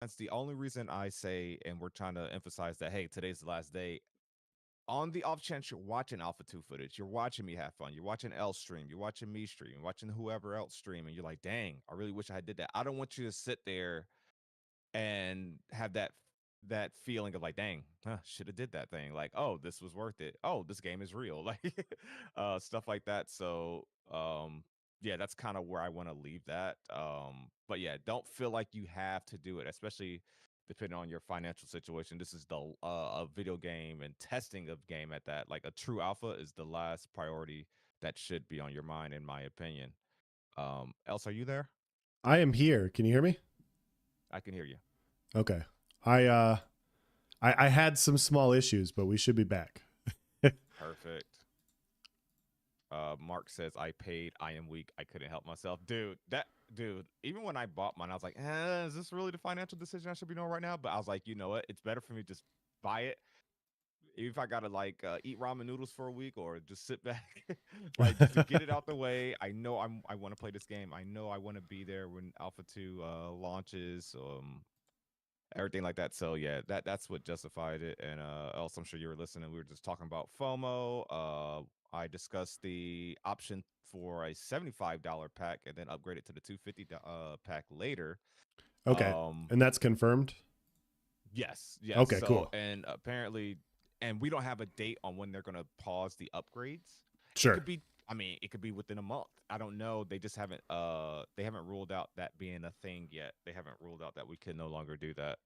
That's the only reason I say, and we're trying to emphasize that, hey, today's the last day. On the off chance you're watching Alpha 2 footage, you're watching me have fun, you're watching L stream, you're watching me stream, you're watching whoever else stream, and you're like, dang, I really wish I had did that. I don't want you to sit there and have that feeling of like, dang, should have did that thing. Like, oh, this was worth it. Oh, this game is real. Like stuff like that. So yeah, that's kind of where I want to leave that. But yeah, don't feel like you have to do it, especially depending on your financial situation. This is the a video game and testing of game at that. Like a true alpha is the last priority that should be on your mind, in my opinion. Else, are you there? I am here. Can you hear me? I can hear you. Okay. I uh I had some small issues, but we should be back. Perfect. Mark says I paid. I am weak. I couldn't help myself, dude. That dude. Even when I bought mine, I was like, is this really the financial decision I should be doing right now? But I was like, you know what? It's better for me to just buy it. Even if I gotta like eat ramen noodles for a week or just sit back, like just to get it out the way. I know I want to play this game. I know I want to be there when Alpha 2 launches. Everything like that. So yeah, that's what justified it. And also, I'm sure you were listening. We were just talking about FOMO. I discussed the option for a $75 pack and then upgrade it to the 250 pack later. Okay. Um, And that's confirmed? yes, yes. Okay, So cool. and apparently, and we don't have a date on when they're gonna pause the upgrades. It Sure. could be. I mean, it could be within a month. I don't know. They just haven't. They haven't ruled out that being a thing yet. They haven't ruled out that we can no longer do that.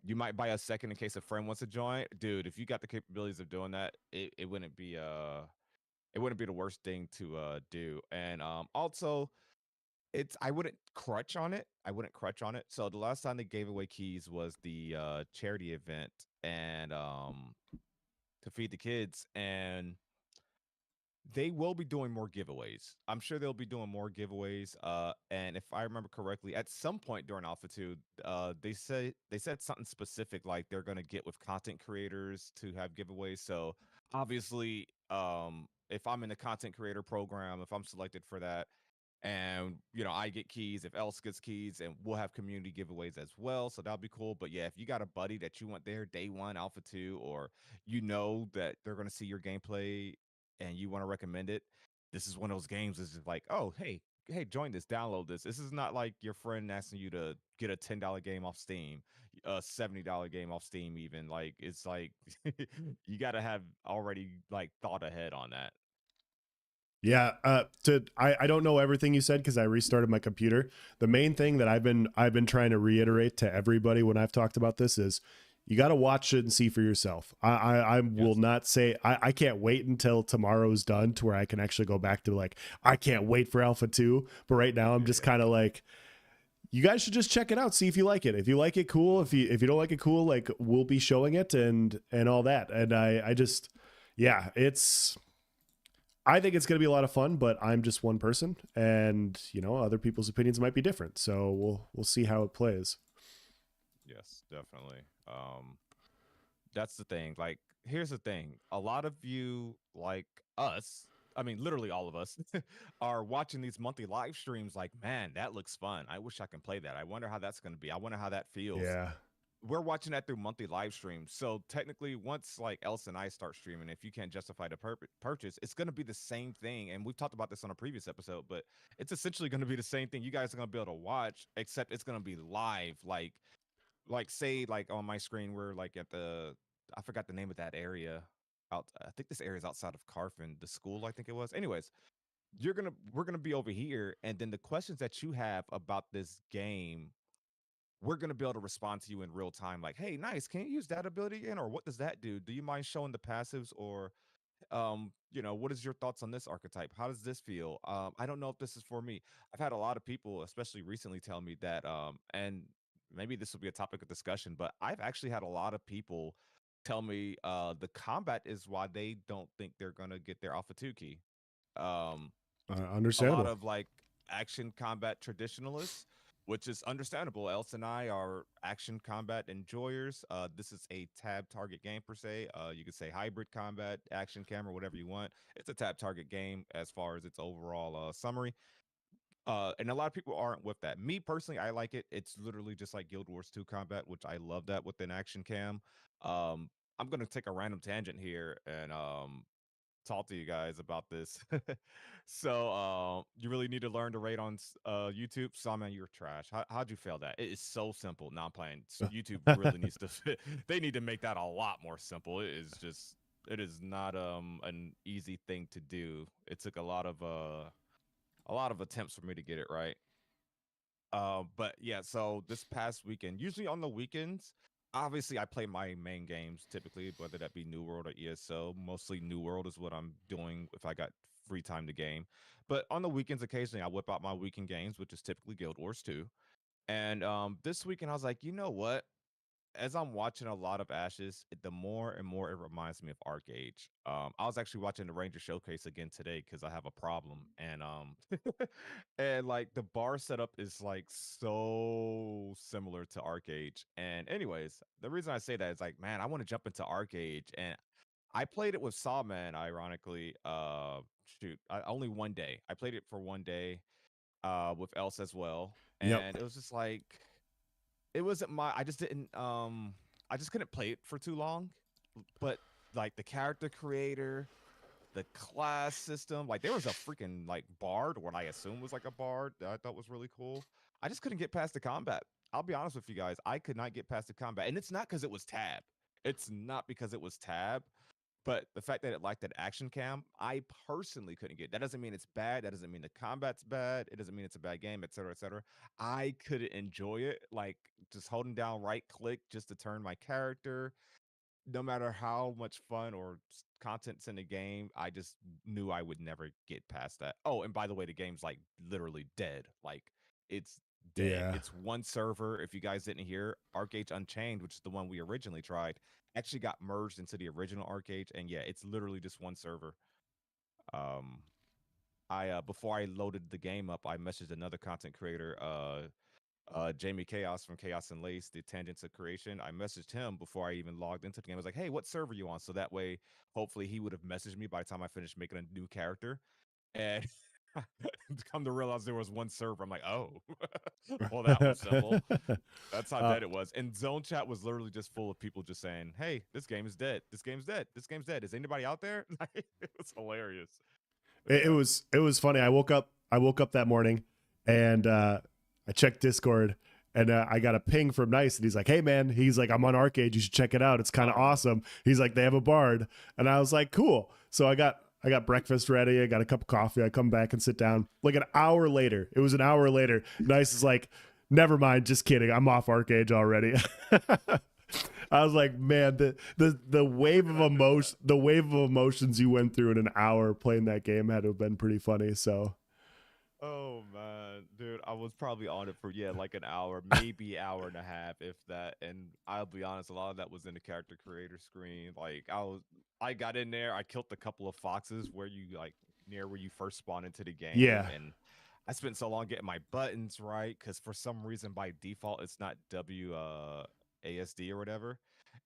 You might buy a second in case a friend wants to join. Dude, if you got the capabilities of doing that, it wouldn't be it wouldn't be the worst thing to do. And also it's I wouldn't crutch on it. I wouldn't crutch on it. So the last time they gave away keys was the charity event and to feed the kids, and they will be doing more giveaways. I'm sure they'll be doing more giveaways. And if I remember correctly, at some point during Alpha 2, they said something specific like they're gonna get with content creators to have giveaways. So obviously, if I'm in the content creator program, if I'm selected for that, and I get keys, if else gets keys, and we'll have community giveaways as well, so that'll be cool. But yeah, if you got a buddy that you want there day one Alpha 2, or that they're going to see your gameplay and you want to recommend it, this is one of those games that's just like, oh, hey, join this, download this is not like your friend asking you to get a $10 game off Steam, a $70 game off Steam. Even like, it's like you got to have already like thought ahead on that. Yeah, I don't know everything you said because I restarted my computer. The main thing that I've been trying to reiterate to everybody when I've talked about this is you got to watch it and see for yourself. I will Yes. not say I can't wait until tomorrow's done to where I can actually go back to like I can't wait for Alpha 2. But right now I'm just Yeah. kind of like you guys should just check it out, see if you like it. If you like it, cool. If you don't like it, cool. Like we'll be showing it and all that. And I just yeah, it's I think it's going to be a lot of fun, but I'm just one person, and other people's opinions might be different. So we'll see how it plays. Yes, definitely. That's the thing. Like, here's the thing. A lot of you, like us, I mean, literally all of us, are watching these monthly live streams like, man, that looks fun. I wish I can play that. I wonder how that's going to be. I wonder how that feels. Yeah, We're watching that through monthly live streams. So technically, once like Elsa and I start streaming, if you can't justify the purchase, it's going to be the same thing. And we've talked about this on a previous episode, but it's essentially going to be the same thing. You guys are going to be able to watch, except it's going to be live. Like say like on my screen we're like at the I forgot the name of that area out. I think this area is outside of Carfin, the school, I think it was. Anyways, we're gonna be over here, and then the questions that you have about this game, we're gonna be able to respond to you in real time. Like, hey, nice, can you use that ability again, or what does that do? Do you mind showing the passives, or what is your thoughts on this archetype? How does this feel? I don't know if this is for me. I've had a lot of people, especially recently, tell me that, and maybe this will be a topic of discussion, but I've actually had a lot of people tell me the combat is why they don't think they're gonna get their Alpha 2 key. Um, a lot understandable. of like action combat traditionalists, which is understandable. Else and I are action combat enjoyers. This is a tab target game per se. You could say hybrid combat, action camera, whatever you want. It's a tab target game as far as its overall summary. And a lot of people aren't with that. Me personally, I like it. It's literally just like Guild Wars 2 combat, which I love that within action cam. Um, I'm gonna take a random tangent here and talk to you guys about this. So you really need to learn to rate on YouTube. So man, you're trash. How'd you fail that? It is so simple. Now I'm playing. YouTube really needs to they need to make that a lot more simple. It is not an easy thing to do. It took a lot of attempts for me to get it right. But yeah, so this past weekend, usually on the weekends, obviously I play my main games typically, whether that be New World or ESO. Mostly New World is what I'm doing if I got free time to game. But on the weekends, occasionally I whip out my weekend games, which is typically Guild Wars 2. And this weekend I was like, you know what? As I'm watching a lot of Ashes, the more and more it reminds me of Arcade. I was actually watching the Ranger Showcase again today because I have a problem, and and like the bar setup is like so similar to Arcade. And anyways, the reason I say that is like, man, I want to jump into Arcade, and I played it with Sawman. Ironically, shoot, only one day. I played it for one day, with Else as well, Yep. and it was just like it wasn't my I just didn't I just couldn't play it for too long. But like the character creator, the class system, like there was a freaking like bard, what I assume was like a bard that I thought was really cool. I just couldn't get past the combat. I'll be honest with you guys. I could not get past the combat. And it's not because it was tab. It's not because it was tab. But the fact that it lacked that action cam, I personally couldn't get. That doesn't mean it's bad. That doesn't mean the combat's bad. It doesn't mean it's a bad game, et cetera, et cetera. I couldn't enjoy it. Like just holding down right click just to turn my character. No matter how much fun or content's in the game, I just knew I would never get past that. Oh, and by the way, the game's like literally dead. Like it's dead. Yeah. It's one server. If you guys didn't hear, Arcade Unchained, which is the one we originally tried, actually got merged into the original Arcade, and yeah, it's literally just one server. Um, I before I loaded the game up, I messaged another content creator, Jamie Chaos from Chaos and Lace, the Tangents of Creation. I messaged him before I even logged into the game. I was like, hey, what server you on? So that way, hopefully, he would have messaged me by the time I finished making a new character. And come to realize there was one server. I'm like, oh, well, that was simple. That's how uh, dead it was. And zone chat was literally just full of people just saying, hey, this game is dead. This game's dead. This game's dead. Is anybody out there? It was hilarious. But it yeah. was funny. I woke up that morning and I checked Discord and I got a ping from Nice and he's like, hey man, he's like, I'm on Arcade, you should check it out, it's kind of Oh, no. awesome. He's like, they have a bard. And I was like, cool. So I got breakfast ready, I got a cup of coffee, I come back and sit down. Like an hour later, it was an hour later, Nice is like, never mind, just kidding, I'm off Arcade already. I was like, man, the wave of emotion, the wave of emotions you went through in an hour playing that game had to have been pretty funny. So Oh man, dude, I was probably on it for like an hour, maybe hour and a half, if that. And I'll be honest, a lot of that was in the character creator screen. Like I got in there, I killed a couple of foxes where you like near where you first spawn into the game, yeah, and I spent so long getting my buttons right because for some reason by default it's not W ASD or whatever.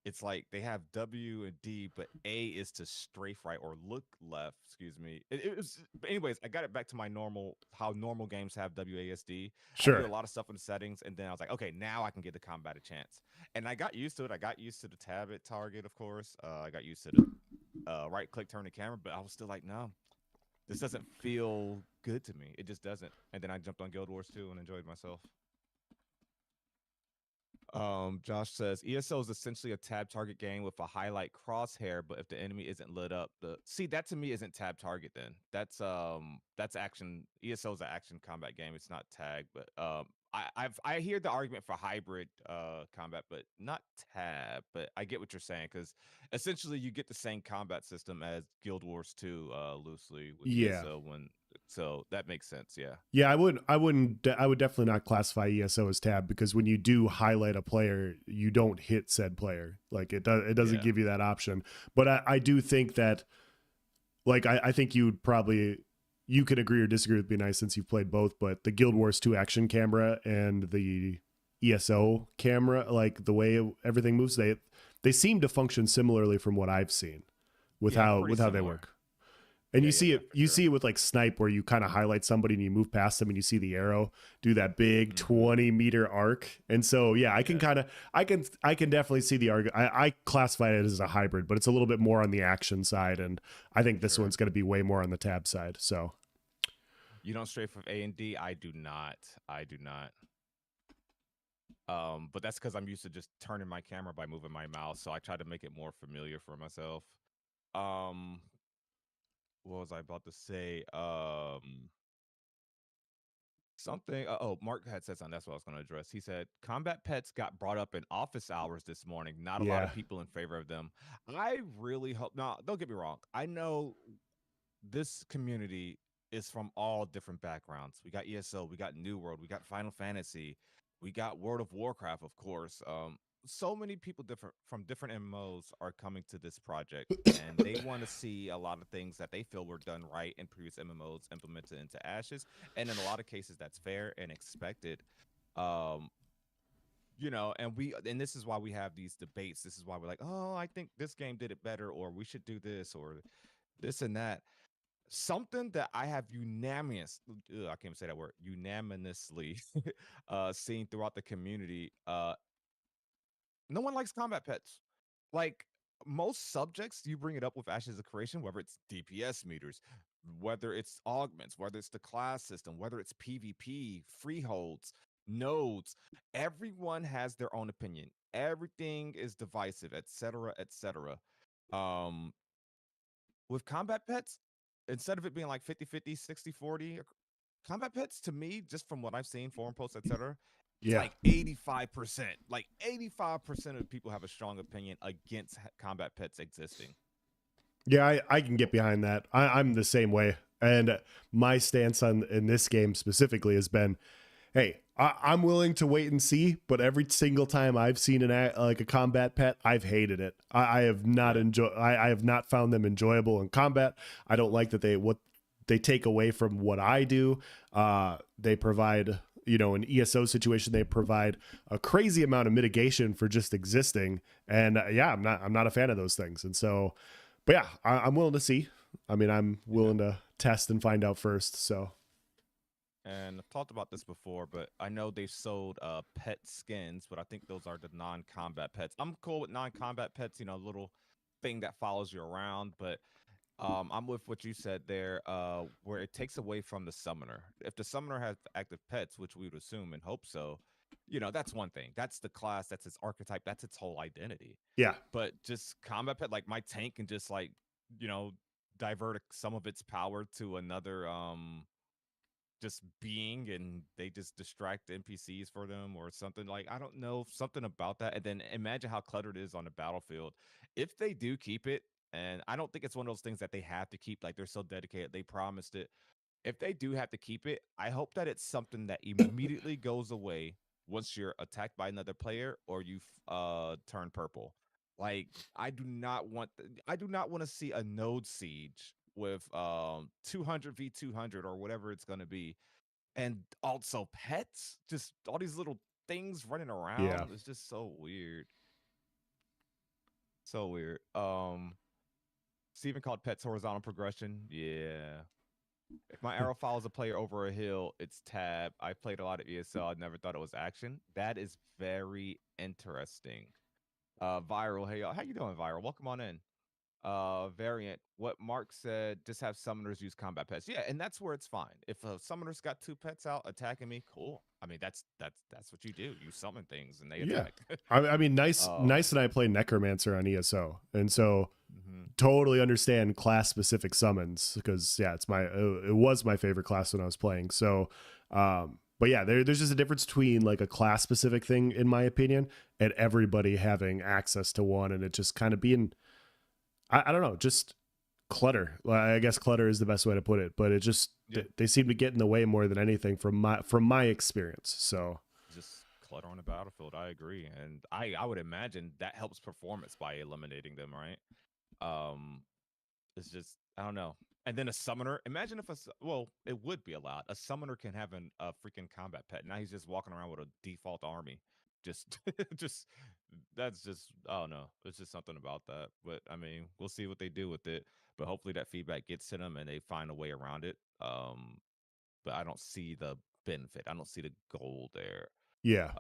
It's like they have W and D, but A is to strafe right or look left. Excuse me. It was, but anyways, I got it back to my normal, how normal games have WASD. I did a sure. lot of stuff in the settings, and then I was like, okay, now I can get the combat a chance. And I got used to it. I got used to the tab at target, of course. I got used to the right click turn the camera, but I was still like, no, this doesn't feel good to me. It just doesn't. And then I jumped on Guild Wars 2 and enjoyed myself. Josh says ESO is essentially a tab target game with a highlight crosshair, but if the enemy isn't lit up, the see that to me isn't tab target then. That's action. ESO is an action combat game. It's not tag, but I hear the argument for hybrid combat, but not tab. But I get what you're saying because essentially you get the same combat system as Guild Wars 2 loosely with Yeah. ESO when so that makes sense, yeah. Yeah, I would definitely not classify ESO as tab because when you do highlight a player, you don't hit said player. Like it doesn't Yeah. give you that option. But I do think that, like, I think you could agree or disagree with me, Nice, since you've played both, but the Guild Wars 2 action camera and the ESO camera, like the way everything moves, they seem to function similarly from what I've seen with Yeah, how pretty they similar. work. And Yeah, you yeah, see yeah, it for you sure. see it with like snipe where you kind of highlight somebody and you move past them and you see the arrow do that big Mm-hmm. 20-meter arc. And so yeah, I can Yeah, kind of I can definitely see the arc. I classify it as a hybrid, but it's a little bit more on the action side, and I think this sure. one's going to be way more on the tab side. So You don't strafe with A and D. I do not. I do not. But that's because I'm used to just turning my camera by moving my mouse, so I try to make it more familiar for myself. Um, what was I about to say? Something. Oh, Mark had said something. That's what I was going to address. He said combat pets got brought up in office hours this morning. Not a lot yeah, of people in favor of them. I really hope. Now, don't get me wrong. I know this community is from all different backgrounds. We got ESO, we got New World, we got Final Fantasy, we got World of Warcraft, of course. So many people different from different MMOs are coming to this project, and they want to see a lot of things that they feel were done right in previous MMOs implemented into Ashes, and in a lot of cases, that's fair and expected. Um, and this is why we have these debates. This is why we're like, oh, I think this game did it better, or we should do this, or this and that. Something that I have I can't even say that word, unanimously seen throughout the community. No one likes combat pets. Like most subjects, you bring it up with Ashes of Creation, whether it's DPS meters, whether it's augments, whether it's the class system, whether it's PvP, freeholds, nodes. Everyone has their own opinion. Everything is divisive, etc., etc. Um, with combat pets, instead of it being like 50-50, 60-40, combat pets to me, just from what I've seen, forum posts, etc., it's yeah. like 85%. Like 85% of people have a strong opinion against combat pets existing. Yeah, I can get behind that. I'm the same way. And my stance on in this game specifically has been, hey, I'm willing to wait and see, but every single time I've seen like a combat pet, I've hated it. I have not Right. I have not found them enjoyable in combat. I don't like that what they take away from what I do. They provide, an ESO situation, they provide a crazy amount of mitigation for just existing. And yeah, I'm not a fan of those things. And so, but yeah, I'm willing to see. I mean, I'm Yeah. willing to test and find out first. So And I've talked about this before, but I know they've sold pet skins, but I think those are the non-combat pets. I'm cool with non-combat pets, little thing that follows you around, but I'm with what you said there, where it takes away from the summoner. If the summoner has active pets, which we would assume and hope so, that's one thing. That's the class, that's its archetype, that's its whole identity. yeah, But just combat pet, like my tank can just like, you know, divert some of its power to another just being, and they just distract NPCs for them or something. Like I don't know, something about that. And then imagine how cluttered it is on the battlefield. If they do keep it, and I don't think it's one of those things that they have to keep, like they're so dedicated, they promised it. If they do have to keep it, I hope that it's something that immediately goes away once you're attacked by another player or you turn purple. Like I do not want to see a node siege with 200 v 200 or whatever it's going to be, and also pets, just all these little things running yeah, around. It's just so weird. So weird. Steven called pets horizontal progression. Yeah. If my arrow follows a player over a hill, it's tab. I played a lot of ESL. I never thought it was action. That is very interesting. Viral. Hey, y'all. How you doing, Viral? Welcome on in. Variant. What Mark said, just have summoners use combat pets. Yeah, and that's where it's fine. If a summoner's got two pets out attacking me, cool. I mean, that's what you do. You summon things and they yeah. attack. I mean, um, nice, and I play Necromancer on ESO, and so mhm. totally understand class specific summons because yeah, it was my favorite class when I was playing. So, but yeah, there's just a difference between like a class specific thing, in my opinion, and everybody having access to one, and it just kind of being, I don't know, just clutter. Well, I guess clutter is the best way to put it, but it just Yeah, they seem to get in the way more than anything from my experience. So just clutter on the battlefield. I agree, and I would imagine that helps performance by eliminating them, right? Um, it's just I don't know. And then a summoner. Imagine if well, it would be allowed. A summoner can have a freaking combat pet. Now he's just walking around with a default army, just just that's just I don't know. It's just something about that. But I mean, we'll see what they do with it. But hopefully that feedback gets to them and they find a way around it. But I don't see the benefit. I don't see the goal there. Yeah.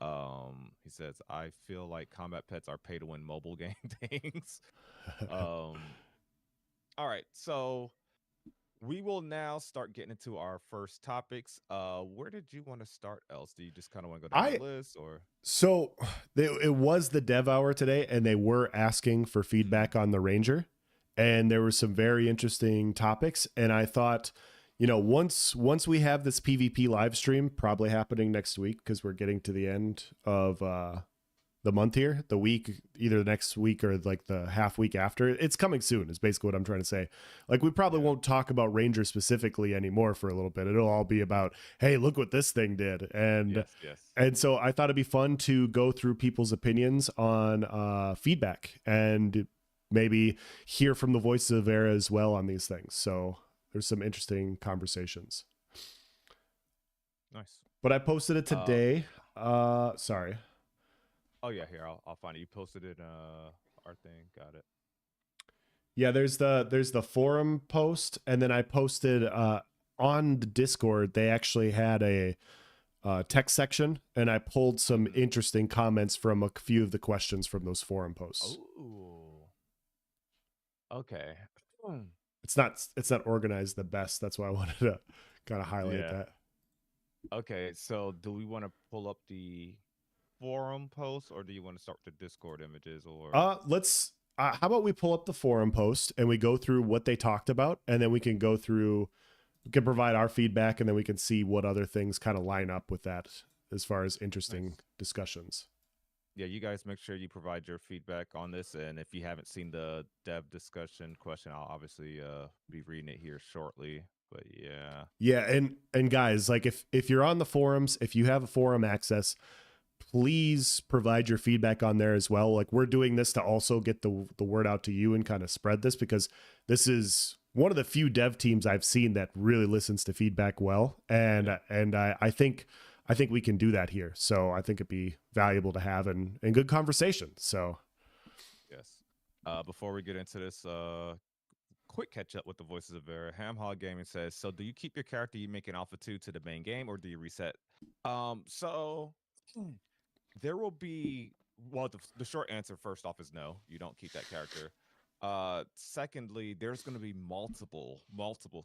He says, I feel like combat pets are pay to win mobile game things. Um, all right, so we will now start getting into our first topics. Where did you want to start, else? Do you just kind of want to go down I the list or So it was the dev hour today, and they were asking for feedback on the Ranger, and there were some very interesting topics. And I thought, once we have this PvP live stream, probably happening next week because we're getting to the end of the month here, the week, either the next week or like the half week after. It's coming soon, is basically what I'm trying to say. Like, we probably won't talk about Ranger specifically anymore for a little bit. It'll all be about, hey, look what this thing did. yes. And so I thought it'd be fun to go through people's opinions on feedback and maybe hear from the voices of Era as well on these things. So there's some interesting conversations. Nice. But I posted it today. Sorry. Oh yeah, here I'll find it. You posted it our thing. Got it. Yeah, there's the forum post, and then I posted on the Discord. They actually had a text section, and I pulled some interesting comments from a few of the questions from those forum posts. Oh. Okay. It's not organized the best. That's why I wanted to kind of highlight that. Okay, so do we want to pull up the forum post, or do you want to start with the Discord images, or let's how about we pull up the forum post and we go through what they talked about, and then we can provide our feedback, and then we can see what other things kind of line up with that as far as interesting discussions. Yeah, you guys make sure you provide your feedback on this, and if you haven't seen the dev discussion question, I'll obviously be reading it here shortly. But yeah, and guys, like if you're on the forums, if you have a forum access, please provide your feedback on there as well. Like, we're doing this to also get the word out to you and kind of spread this, because this is one of the few dev teams I've seen that really listens to feedback well, and I think we can do that here. So I think it'd be valuable to have and good conversation. So yes. Before we get into this, quick catch up with the voices of Vera. Hamhog Gaming says, so do you keep your character you make in Alpha 2 to the main game, or do you reset? So there will be, well, the short answer first off is no, you don't keep that character. Secondly, there's going to be multiple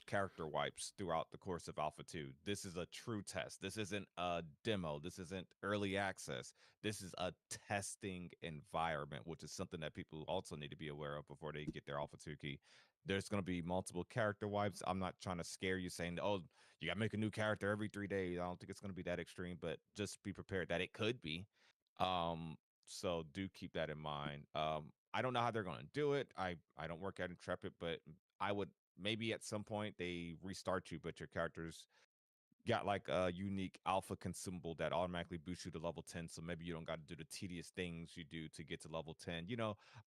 character wipes throughout the course of Alpha 2. This is a true test. This isn't a demo. This isn't early access. This is a testing environment, which is something that people also need to be aware of before they get their Alpha 2 key. There's going to be multiple character wipes. I'm not trying to scare you saying, oh, you got to make a new character every 3 days. I don't think it's going to be that extreme, but just be prepared that it could be. So do keep that in mind. I don't know how they're going to do it. I don't work at Intrepid, but I would maybe at some point they restart you, but your character's got like a unique alpha consumable that automatically boosts you to level 10. So maybe you don't got to do the tedious things you do to get to level 10.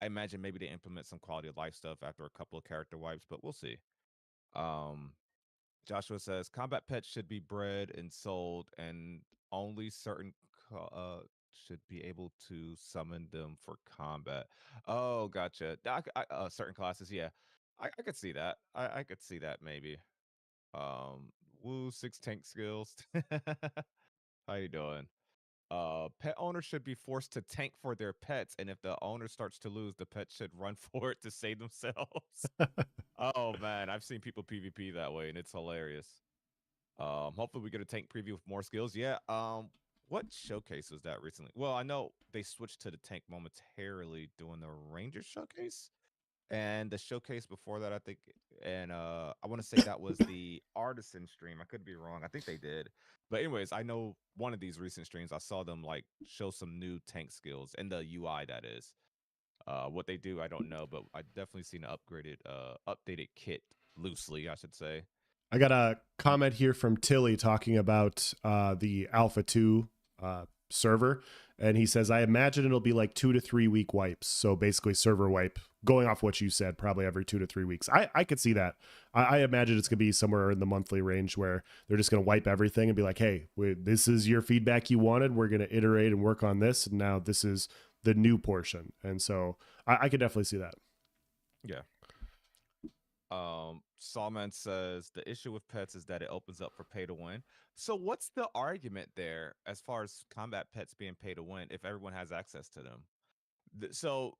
I imagine maybe they implement some quality of life stuff after a couple of character wipes, but we'll see. Joshua says combat pets should be bred and sold, and only certain should be able to summon them for combat. Oh, gotcha. Certain classes, yeah. I could see that. I could see that maybe. Woo, 6 tank skills. How you doing? Pet owners should be forced to tank for their pets, and if the owner starts to lose, the pet should run for it to save themselves. Oh man, I've seen people PvP that way, and it's hilarious. Hopefully we get a tank preview with more skills. Yeah. What showcase was that recently? Well, I know they switched to the tank momentarily doing the Ranger showcase, and the showcase before that, I think, and I want to say that was the Artisan stream. I could be wrong. I think they did, but anyways, I know one of these recent streams, I saw them like show some new tank skills and the UI that is. What they do, I don't know, but I definitely seen an updated kit loosely, I should say. I got a comment here from Tilly talking about the Alpha 2 server. And he says, I imagine it'll be like 2 to 3 week wipes. So basically server wipe, going off what you said, probably every 2 to 3 weeks. I could see that. I imagine it's going to be somewhere in the monthly range where they're just going to wipe everything and be like, hey, this is your feedback you wanted. We're going to iterate and work on this. And now this is the new portion, and so I could definitely see that. Yeah. Sawman says the issue with pets is that it opens up for pay to win. So what's the argument there as far as combat pets being pay to win if everyone has access to them? So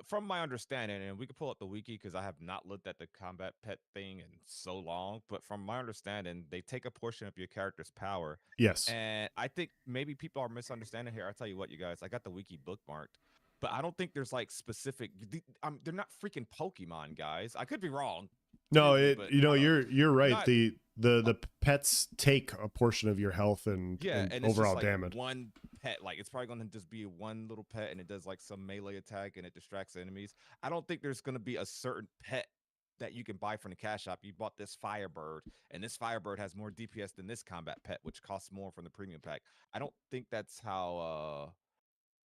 from my understanding, and we could pull up the wiki because I have not looked at the combat pet thing in so long, but from my understanding, they take a portion of your character's power. Yes. And I think maybe people are misunderstanding here. I'll tell you what, you guys, I got the wiki bookmarked, but I don't think there's like specific. They're not freaking Pokemon, guys. I could be wrong. No, Excuse me, but I don't. you're right. Not The pets take a portion of your health and, Yeah, and and it's overall just like damage. one pet. Like it's probably gonna just be one little pet, and it does like some melee attack, and it distracts enemies. I don't think there's gonna be a certain pet that you can buy from the cash shop. You bought this Firebird, and this Firebird has more DPS than this combat pet, which costs more from the premium pack. I don't think that's how.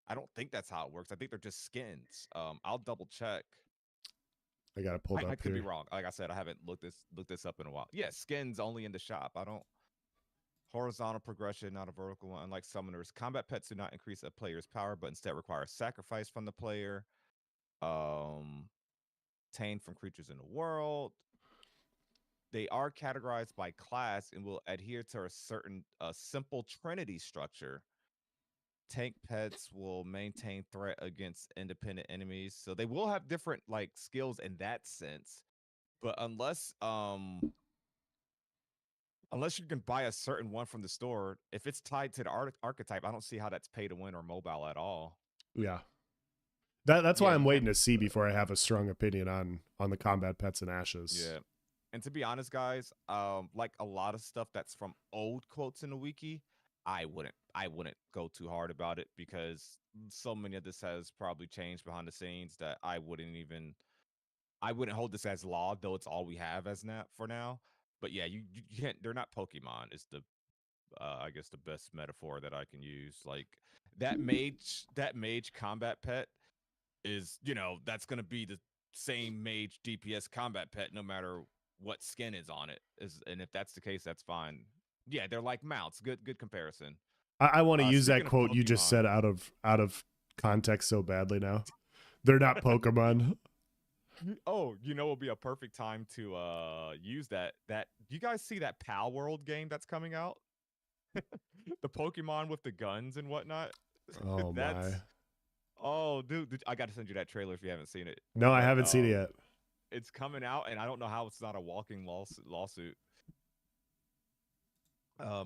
I don't think that's how it works. I think they're just skins. I'll double check. I got it pulled I up could be here. wrong. Like I said, I haven't looked this up in a while. Yeah, skins only in the shop. I don't. Horizontal progression, not a vertical one. Unlike summoners, combat pets do not increase a player's power, but instead require sacrifice from the player. Obtained from creatures in the world. They are categorized by class and will adhere to a certain simple trinity structure. Tank pets will maintain threat against independent enemies, so they will have different like skills in that sense. But unless you can buy a certain one from the store, if it's tied to the archetype, I don't see how that's pay to win or mobile at all. Yeah. That's Yeah, why I'm you can't. waiting to see before I have a strong opinion on the combat pets and ashes. Yeah, and to be honest, guys, like a lot of stuff that's from old quotes in the wiki, I wouldn't go too hard about it because so many of this has probably changed behind the scenes that I wouldn't hold this as law, though it's all we have as now for now. But yeah, you can't. They're not Pokemon. Is the I guess the best metaphor that I can use. Like that mage combat pet is, that's gonna be the same mage DPS combat pet no matter what skin is on it. And if that's the case, that's fine. Yeah, they're like mounts. Good comparison. I want to use that Speaking of quote you just Pokemon, said out of context so badly now. They're not Pokemon. oh, will be a perfect time to use that you guys see that Pal World game that's coming out? The Pokemon with the guns and whatnot. Oh my. That's Oh, dude, I got to send you that trailer if you haven't seen it. No, I But haven't seen it yet. it's coming out, and I don't know how it's not a walking lawsuit.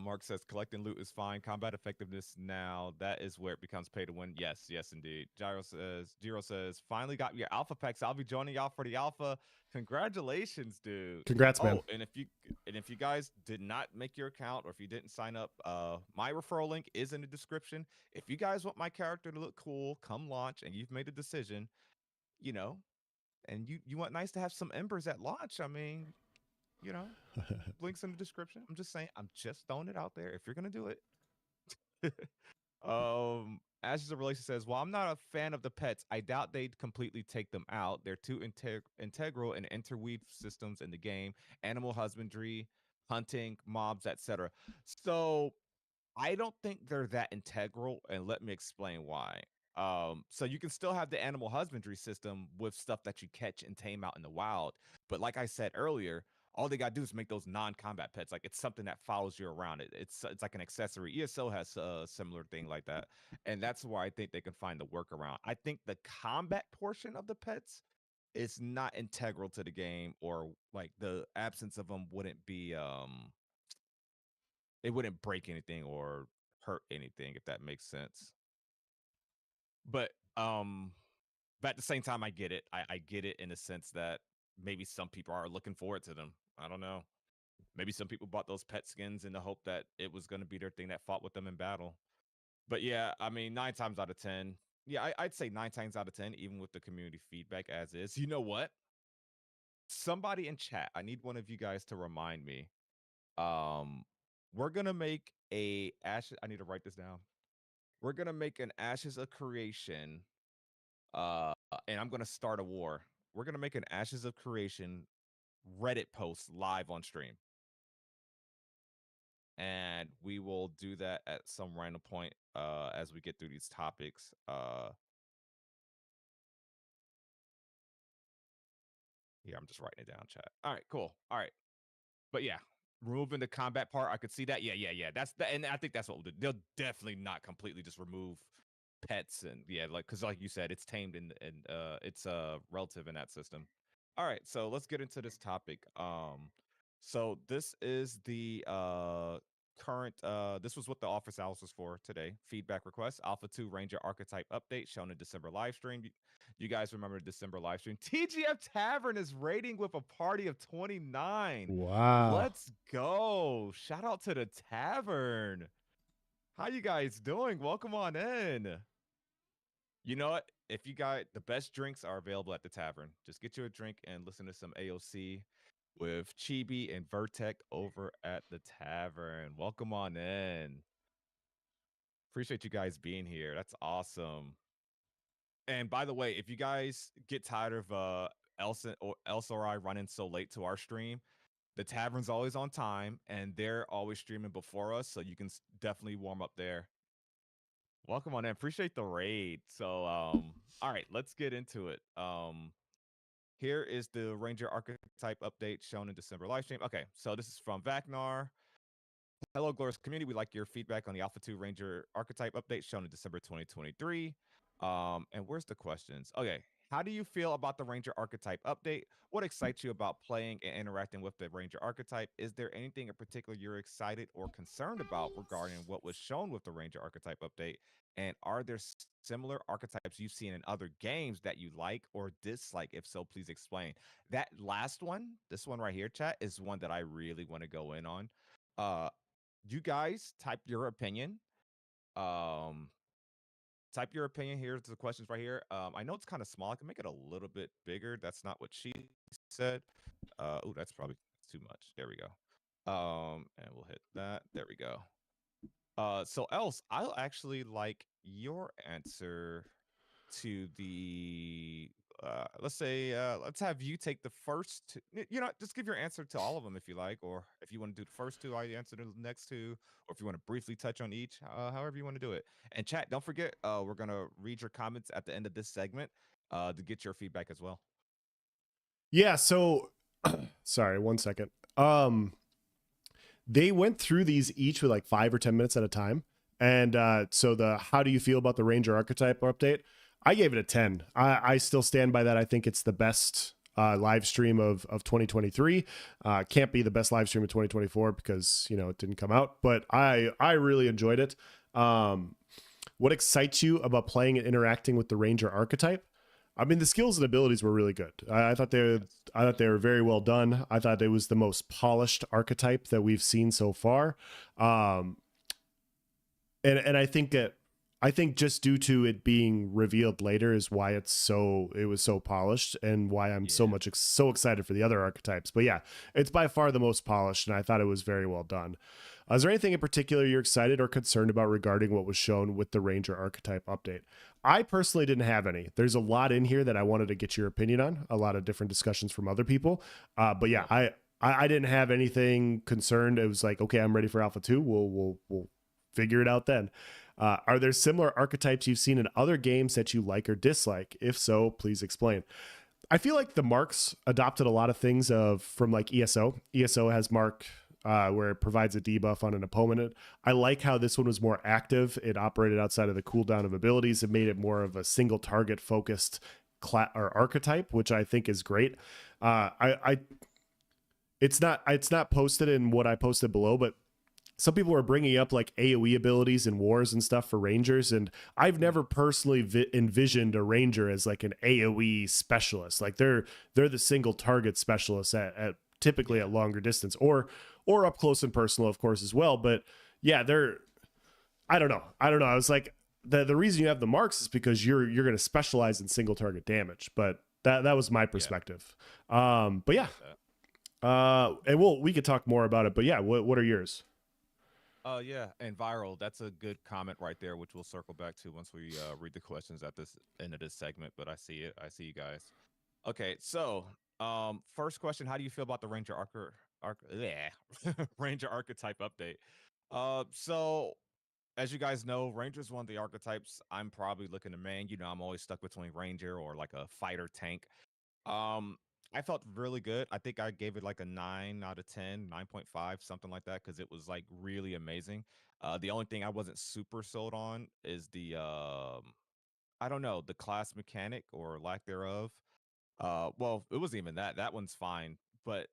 Mark says collecting loot is fine. Combat effectiveness now, that is where it becomes pay to win. Yes, indeed. Giro says, finally got your alpha packs. I'll be joining y'all for the alpha. Congratulations, dude. Congrats, man. Oh, and if you guys did not make your account or if you didn't sign up, my referral link is in the description. If you guys want my character to look cool, come launch and you've made a decision, you know, and you want nice to have some embers at launch. I mean, you know, links in the description. I'm just saying, I'm just throwing it out there. If you're gonna do it. Ashes of Relation says, while I'm not a fan of the pets, I doubt they'd completely take them out. They're too integral and interweave systems in the game, animal husbandry, hunting, mobs, etc. So I don't think they're that integral, and let me explain why. So you can still have the animal husbandry system with stuff that you catch and tame out in the wild. But like I said earlier, all they gotta do is make those non-combat pets. Like it's something that follows you around. It's like an accessory. ESO has a similar thing like that, and that's where I think they can find the workaround. I think the combat portion of the pets is not integral to the game, or like the absence of them wouldn't be it wouldn't break anything or hurt anything, if that makes sense. But but at the same time, I get it. I get it in the sense that maybe some people are looking forward to them. I don't know. Maybe some people bought those pet skins in the hope that it was going to be their thing that fought with them in battle. But yeah, I mean, 9 times out of 10, yeah, I'd say 9 times out of 10, even with the community feedback as is. You know what? Somebody in chat, I need one of you guys to remind me. We're gonna make a ashes. I need to write this down. We're gonna make an Ashes of Creation, uh, and I'm gonna start a war. We're gonna make an Ashes of Creation Reddit post live on stream, and we will do that at some random point as we get through these topics. here. I'm just writing it down, chat. All right, cool. All right, but yeah, removing the combat part, I could see that. Yeah. That's the, and I think that's what we'll do. They'll definitely not completely just remove pets and yeah, like because like you said, it's tamed and it's relative in that system. All right, so let's get into this topic. So this is the current this was what the office hours was for today. Feedback request, Alpha 2 Ranger archetype update shown in December live stream. You guys remember the December live stream? TGF Tavern is raiding with a party of 29. Wow. Let's go. Shout out to the tavern. How you guys doing? Welcome on in. You know what? If you got the best drinks are available at the tavern. Just get you a drink and listen to some AOC with Chibi and Vertec over at the tavern. Welcome on in. Appreciate you guys being here. That's awesome. And by the way, if you guys get tired of Elsa or I running so late to our stream, the tavern's always on time and they're always streaming before us, so you can definitely warm up there. Welcome on in. Appreciate the raid. So all right, let's get into it. Here is the Ranger archetype update shown in December live stream. Okay, so this is from Vacnar. Hello, glorious community. We like your feedback on the Alpha 2 Ranger archetype update shown in December 2023. And where's the questions? Okay. How do you feel about the Ranger archetype update? What excites you about playing and interacting with the Ranger archetype? Is there anything in particular you're excited or concerned about regarding what was shown with the Ranger archetype update? And are there similar archetypes you've seen in other games that you like or dislike? If so, please explain. That last one, this one right here, chat, is one that I really want to go in on. You guys type your opinion. Um, Type your opinion. Here's the questions right here. I know it's kind of small. I can make it a little bit bigger. That's not what she said. Oh, that's probably too much. There we go. And we'll hit that. There we go. So else, I'll actually like your answer to the let's say let's have you take the first two, you know, just give your answer to all of them if you like, or if you want to do the first two, I answer the next two, or if you want to briefly touch on each, however you want to do it. And chat, don't forget, we're gonna read your comments at the end of this segment to get your feedback as well. Yeah, so sorry, 1 second. They went through these each with like 5 or 10 minutes at a time. And so the how do you feel about the Ranger archetype update? I gave it a 10. I still stand by that. I think it's the best live stream of 2023. Can't be the best live stream of 2024 because, you know, it didn't come out. But I really enjoyed it. What excites you about playing and interacting with the Ranger archetype? I mean, the skills and abilities were really good. I thought they were very well done. I thought it was the most polished archetype that we've seen so far. And I think just due to it being revealed later is why it was so polished and why I'm so excited for the other archetypes. But yeah, it's by far the most polished, and I thought it was very well done. Is there anything in particular you're excited or concerned about regarding what was shown with the Ranger archetype update? I personally didn't have any. There's a lot in here that I wanted to get your opinion on, a lot of different discussions from other people. But yeah, I didn't have anything concerned. It was like, okay, I'm ready for Alpha 2. We'll figure it out then. Are there similar archetypes you've seen in other games that you like or dislike? If so, please explain. I feel like the marks adopted a lot of things from like ESO. ESO has mark where it provides a debuff on an opponent. I like how this one was more active. It operated outside of the cooldown of abilities. It made it more of a single target focused or archetype, which I think is great. It's not posted in what I posted below, but some people are bringing up like AoE abilities and wars and stuff for Rangers, and I've never personally envisioned a Ranger as like an AoE specialist. Like they're the single target specialists at typically at longer distance or up close and personal, of course, as well. But yeah, I don't know. I was like, the reason you have the marks is because you're going to specialize in single target damage. But that was my perspective. But yeah, and we could talk more about it. But yeah, what are yours? Yeah, and viral. That's a good comment right there, which we'll circle back to once we read the questions at this end of this segment. But I see it. I see you guys. Okay, so first question: how do you feel about the Ranger Ranger archetype update? So as you guys know, Ranger is one of the archetypes I'm probably looking to main. You know, I'm always stuck between Ranger or like a fighter tank. Um, I felt really good. I think I gave it like a 9 out of 10, 9.5, something like that, because it was like really amazing. The only thing I wasn't super sold on is the I don't know, the class mechanic or lack thereof. Well, it wasn't even that. That one's fine, but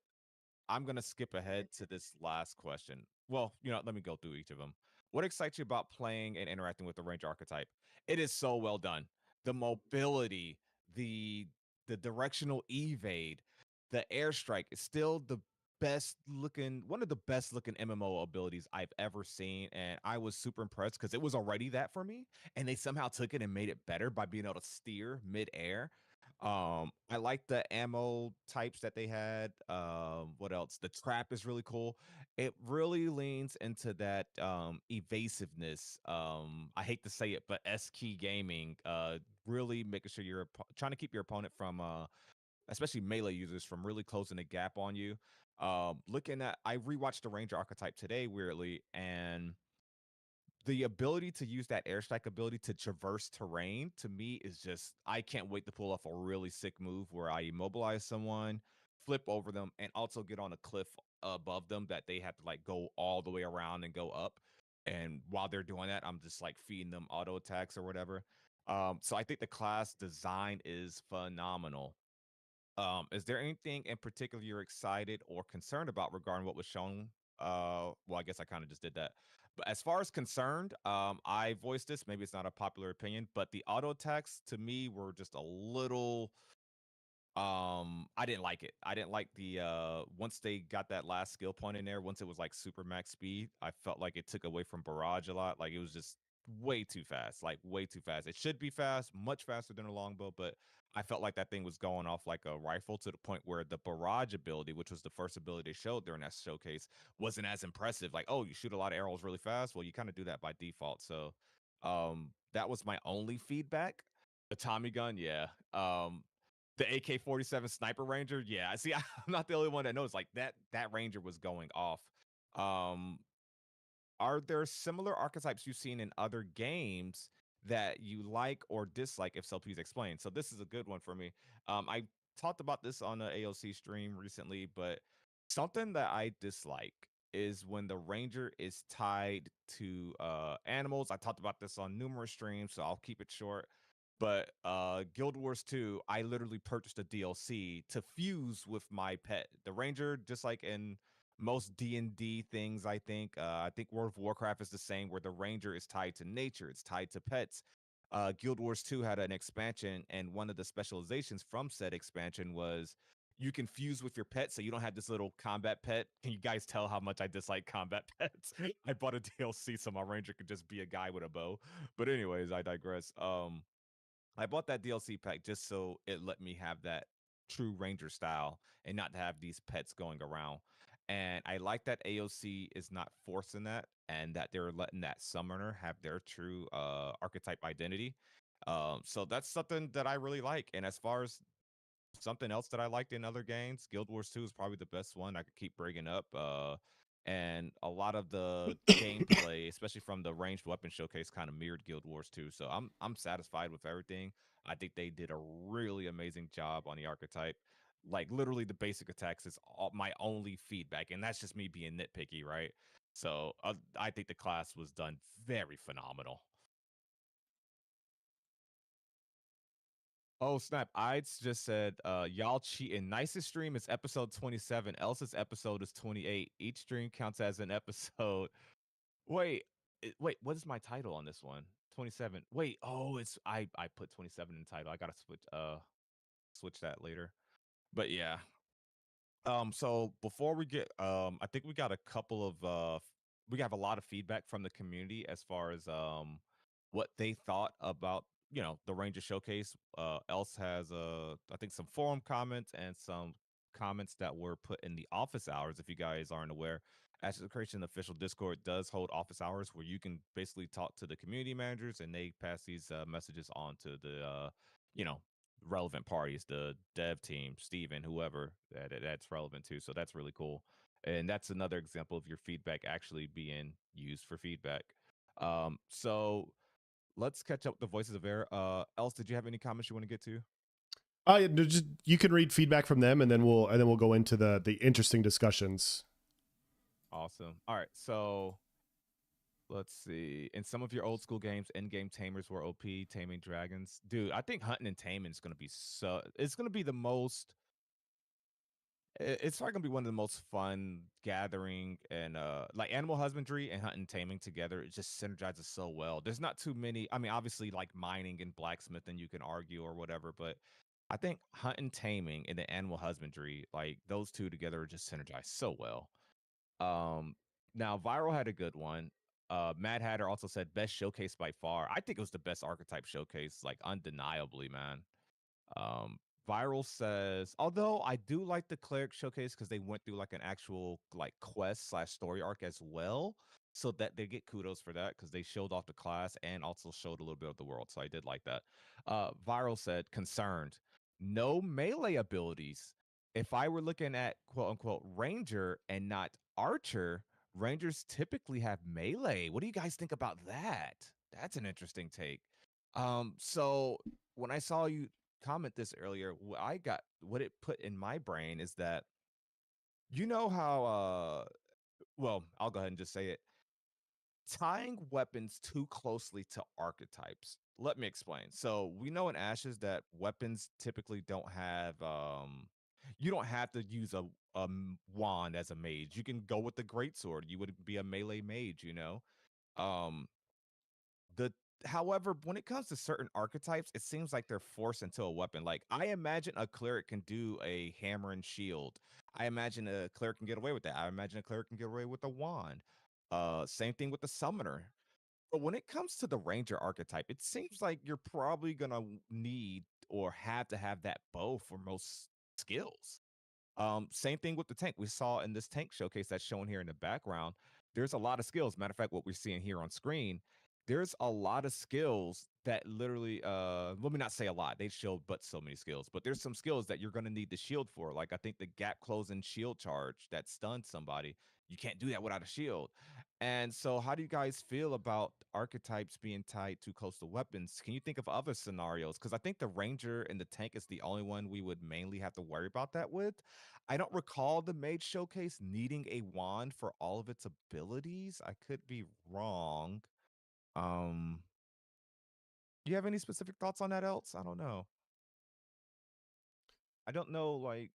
I'm gonna skip ahead to this last question. Well, let me go through each of them. What excites you about playing and interacting with the range archetype? It is so well done. The mobility, the the directional evade, the airstrike is still the one of the best looking MMO abilities I've ever seen. And I was super impressed because it was already that for me. And they somehow took it and made it better by being able to steer mid-air. I like the ammo types that they had. What else? The trap is really cool. It really leans into that evasiveness. I hate to say it, but S key gaming, really making sure you're trying to keep your opponent from especially melee users from really closing the gap on you. Looking at I rewatched the Ranger archetype today weirdly, and the ability to use that airstrike ability to traverse terrain to me is just I can't wait to pull off a really sick move where I immobilize someone, flip over them, and also get on a cliff above them that they have to like go all the way around and go up. And while they're doing that, I'm just like feeding them auto attacks or whatever. So I think the class design is phenomenal. Is there anything in particular you're excited or concerned about regarding what was shown? Well, I guess I kind of just did that. But as far as concerned, I voiced this. Maybe it's not a popular opinion, but the auto attacks to me were just a little I didn't like it. I didn't like the once they got that last skill point in there, once it was like super max speed, I felt like it took away from barrage a lot. Like it was just way too fast, like way too fast. It should be fast, much faster than a longbow, but I felt like that thing was going off like a rifle to the point where the barrage ability, which was the first ability they showed during that showcase, wasn't as impressive. Like, oh, you shoot a lot of arrows really fast. Well, you kind of do that by default. So that was my only feedback. The Tommy gun, yeah. The AK-47 sniper ranger, yeah. See, I'm not the only one that knows. Like that ranger was going off. Um, are there similar archetypes you've seen in other games that you like or dislike? If so, please explain. So this is a good one for me. I talked about this on the AOC stream recently, but something that I dislike is when the ranger is tied to animals. I talked about this on numerous streams, so I'll keep it short. But Guild Wars 2, I literally purchased a DLC to fuse with my pet. The ranger, just like in most D&D things, I think World of Warcraft is the same, where the ranger is tied to nature, it's tied to pets. Guild Wars 2 had an expansion, and one of the specializations from said expansion was you can fuse with your pet, so you don't have this little combat pet. Can you guys tell how much I dislike combat pets? I bought a DLC so my ranger could just be a guy with a bow. But anyways, I digress. I bought that DLC pack just so it let me have that true ranger style and not to have these pets going around. And I like that AOC is not forcing that and that they're letting that summoner have their true archetype identity. So that's something that I really like. And as far as something else that I liked in other games, Guild Wars 2 is probably the best one I could keep bringing up. And a lot of the gameplay, especially from the ranged weapon showcase, kind of mirrored Guild Wars 2. So I'm satisfied with everything. I think they did a really amazing job on the archetype. Like literally, the basic attacks is my only feedback, and that's just me being nitpicky, right? So I think the class was done very phenomenal. Oh snap! Just said, y'all cheating. Nicest stream is episode 27. Elsa's episode is 28. Each stream counts as an episode. Wait, wait. What is my title on this one? 27. Wait. Oh, it's I put 27 in the title. I gotta switch that later. But yeah, so before we get, I think we got a couple of, we have a lot of feedback from the community as far as what they thought about, the Ranger Showcase. Else has, I think some forum comments and some comments that were put in the office hours. If you guys aren't aware, Ashes of Creation official Discord does hold office hours where you can basically talk to the community managers and they pass these messages on to the, you know, relevant parties, the dev team, Steven, whoever that's relevant to. So that's really cool. And that's another example of your feedback actually being used for feedback. So let's catch up with the voices of air. Else, did you have any comments you want to get to? Yeah, just you can read feedback from them, and then we'll go into the interesting discussions. Awesome. All right, so let's see. In some of your old school games, in-game tamers were OP, taming dragons. Dude, I think hunting and taming is gonna be it's gonna be the most it's probably gonna be one of the most fun gathering and like animal husbandry and hunting and taming together. It just synergizes so well. There's not too many. I mean, obviously, like mining and blacksmithing, you can argue or whatever, but I think hunting, taming, and the animal husbandry, like those two together, just synergize so well. Um, Now Viral had a good one. Mad Hatter also said best showcase by far. I think it was the best archetype showcase, like undeniably, man. Um, Viral says, although I do like the cleric showcase because they went through like an actual like quest slash story arc as well, so that they get kudos for that because they showed off the class and also showed a little bit of the world. So I did like that. Viral said, concerned, no melee abilities. If I were looking at quote unquote ranger and not archer, rangers typically have melee. What do you guys think about that? That's an interesting take. So when I saw you comment this earlier, what it put in my brain is that you know how well, I'll go ahead and just say it. Tying weapons too closely to archetypes. Let me explain. So we know in Ashes that weapons typically don't have you don't have to use a wand as a mage. You can go with the greatsword. You would be a melee mage, you know. Um the However, when it comes to certain archetypes, it seems like they're forced into a weapon. Like I imagine a cleric can do a hammer and shield. I imagine a cleric can get away with that. I imagine a cleric can get away with a wand. Same thing with the summoner. But when it comes to the ranger archetype, it seems like you're probably gonna need or have to have that bow for most skills. Same thing with the tank. We saw in this tank showcase that's shown here in the background. There's a lot of skills. Matter of fact, what we're seeing here on screen, there's a lot of skills that literally let me not say a lot. They show but so many skills, but there's some skills that you're gonna need the shield for. Like I think the gap closing shield charge that stuns somebody. You can't do that without a shield. And so how do you guys feel about archetypes being tied to coastal weapons? Can you think of other scenarios? Because I think the ranger and the tank is the only one we would mainly have to worry about that with. I don't recall the mage showcase needing a wand for all of its abilities. I could be wrong. Um, do you have any specific thoughts on that else? I don't know. I don't know, like,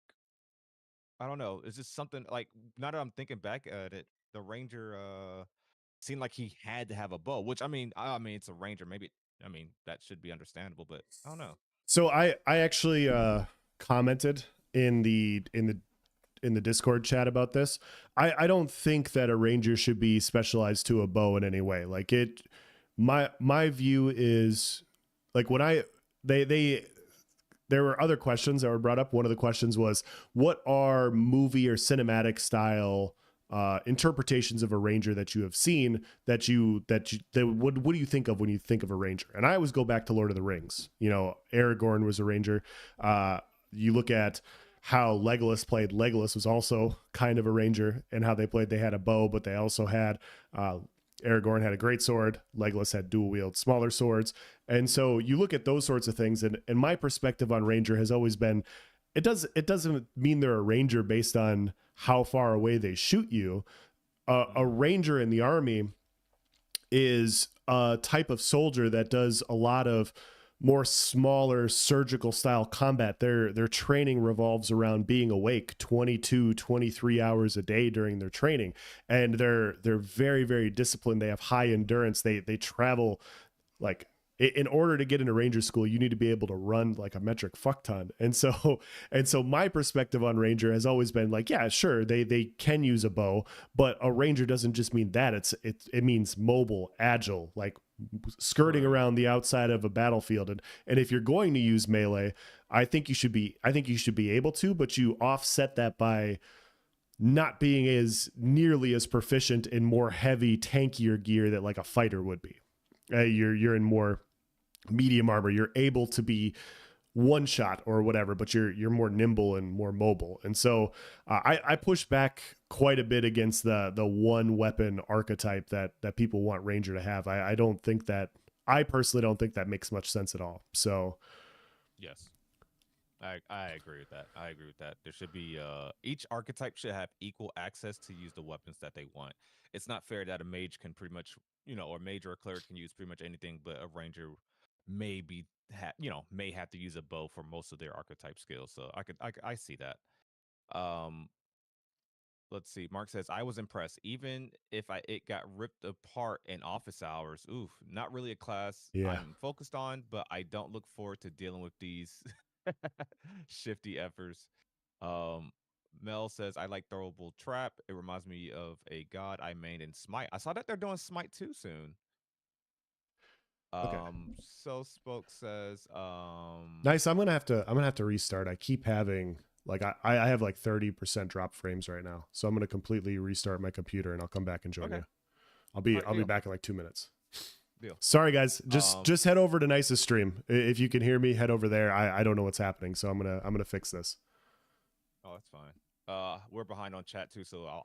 I don't know. It's just something like now that I'm thinking back at it, the ranger seemed like he had to have a bow, which I mean it's a ranger. Maybe I mean that should be understandable, but I don't know. So I actually commented in the Discord chat about this. I don't think that a ranger should be specialized to a bow in any way. Like it, my view is like when they there were other questions that were brought up. One of the questions was, what are movie or cinematic style interpretations of a ranger that you have seen what do you think of when you think of a ranger? And I always go back to Lord of the Rings. You know, Aragorn was a ranger. You look at how Legolas played. Legolas was also kind of a ranger, and how they played. They had a bow, but they also had Aragorn had a great sword. Legolas had dual wield smaller swords. And so you look at those sorts of things, and my perspective on ranger has always been, it doesn't mean they're a ranger based on how far away they shoot you. A ranger in the army is a type of soldier that does a lot of more smaller surgical style combat. Their training revolves around being awake 22, 23 hours a day during their training. And they're very, very disciplined. They have high endurance. They travel like, in order to get into ranger school, you need to be able to run like a metric fuck ton. And so my perspective on ranger has always been like, yeah, sure, they can use a bow, but a ranger doesn't just mean that. It means mobile, agile, like skirting Right. around the outside of a battlefield. And if you're going to use melee, I think you should be able to, but you offset that by not being as nearly as proficient in more heavy, tankier gear that like a fighter would be. You're in more medium armor. You're able to be one shot or whatever, but you're more nimble and more mobile. And so I push back quite a bit against the one weapon archetype that people want ranger to have. I personally don't think that makes much sense at all. So Yes. I agree with that. I agree with that. There should be each archetype should have equal access to use the weapons that they want. It's not fair that a mage can pretty much, or mage or a cleric can use pretty much anything, but a ranger may be may have to use a bow for most of their archetype skills. So I see that. Um, let's see. Mark says I was impressed, even if it got ripped apart in office hours. Oof, not really a class Yeah. I'm focused on, but I don't look forward to dealing with these shifty efforts. Um, Mel says I like throwable trap. It reminds me of a god I made in Smite. I saw that they're doing Smite 2 soon. Okay. So Spoke says, Nice. I'm gonna have to restart. I keep having like I have like 30% drop frames right now. So I'm gonna completely restart my computer and I'll come back and join okay, you. I'll be alright, I'll be deal, back in like 2 minutes. deal. Sorry guys. Just Um, just head over to Nice's stream. If you can hear me, head over there. I don't know what's happening, so I'm gonna fix this. oh, that's fine. We're behind on chat too, so I'll